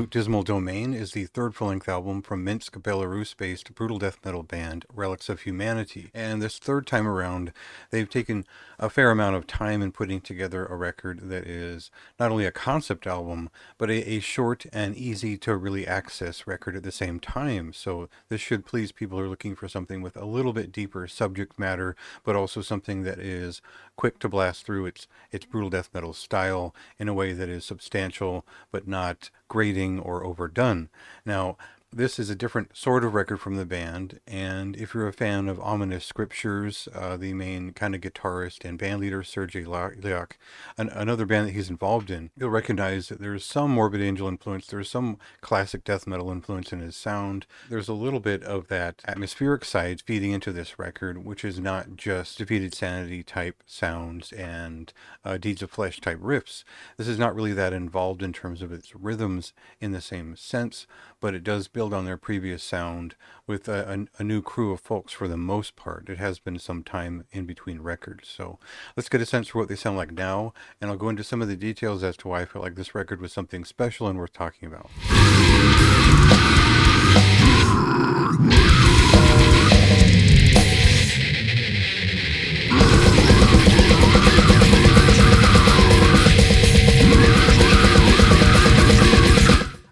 Absolute Dismal Domain is the third full-length album from Minsk, Belarus-based brutal death metal band Relics of Humanity. And this third time around, they've taken a fair amount of time in putting together a record that is not only a concept album, but a short and easy to really access record at the same time. So this should please people who are looking for something with a little bit deeper subject matter, but also something that is quick to blast through its brutal death metal style in a way that is substantial, but not grating or overdone. Now, this is a different sort of record from the band, and if you're a fan of ominous scriptures, the main kind of guitarist and bandleader, Sergei Lyuk, another band that he's involved in, you'll recognize that there's some Morbid Angel influence, there's some classic death metal influence in his sound. There's a little bit of that atmospheric side feeding into this record, which is not just Defeated Sanity type sounds and Deeds of Flesh type riffs. This is not really that involved in terms of its rhythms in the same sense, but it does build on their previous sound with a new crew of folks for the most part. It has been some time in between records. So let's get a sense for what they sound like now, and I'll go into some of the details as to why I felt like this record was something special and worth talking about.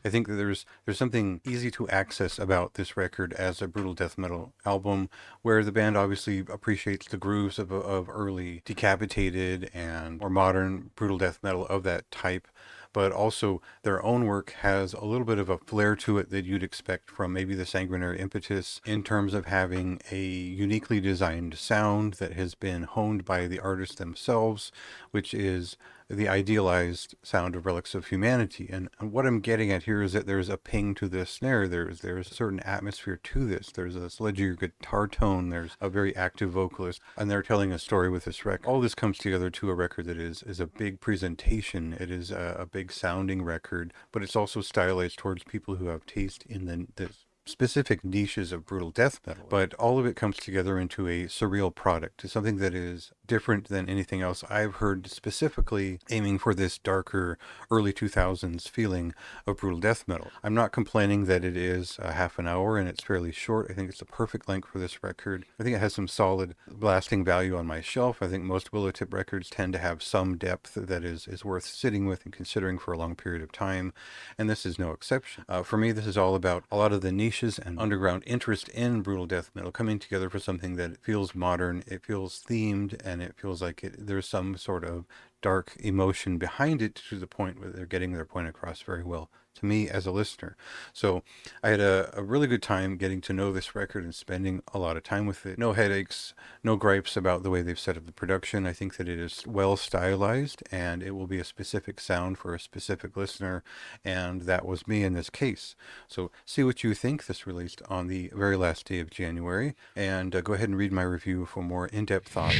I think that there's something easy to access about this record as a brutal death metal album, where the band obviously appreciates the grooves of early Decapitated and more modern brutal death metal of that type, but also their own work has a little bit of a flair to it that you'd expect from maybe the Sanguinary Impetus in terms of having a uniquely designed sound that has been honed by the artists themselves, which is the idealized sound of Relics of Humanity. And what I'm getting at here is that there's a ping to this snare. There's a certain atmosphere to this. There's a sludgier guitar tone. There's a very active vocalist, and they're telling a story with this record. All this comes together to a record that is a big presentation. It is a big sounding record, but it's also stylized towards people who have taste in the specific niches of brutal death metal, but all of it comes together into a surreal product, something that is different than anything else I've heard, specifically aiming for this darker early 2000s feeling of brutal death metal. I'm not complaining that it is a half an hour and it's fairly short. I think it's the perfect length for this record. I think it has some solid blasting value on my shelf. I think most Willowtip records tend to have some depth that is worth sitting with and considering for a long period of time, and this is no exception. For me, this is all about a lot of the niche and underground interest in brutal death metal coming together for something that feels modern, it feels themed, and it feels like there's some sort of dark emotion behind it to the point where they're getting their point across very well to me as a listener. So I had a really good time getting to know this record and spending a lot of time with it. No headaches, no gripes about the way they've set up the production. I think that it is well stylized and it will be a specific sound for a specific listener, and that was me in this case. So see what you think. This released on the very last day of January, and go ahead and read my review for more in-depth thoughts.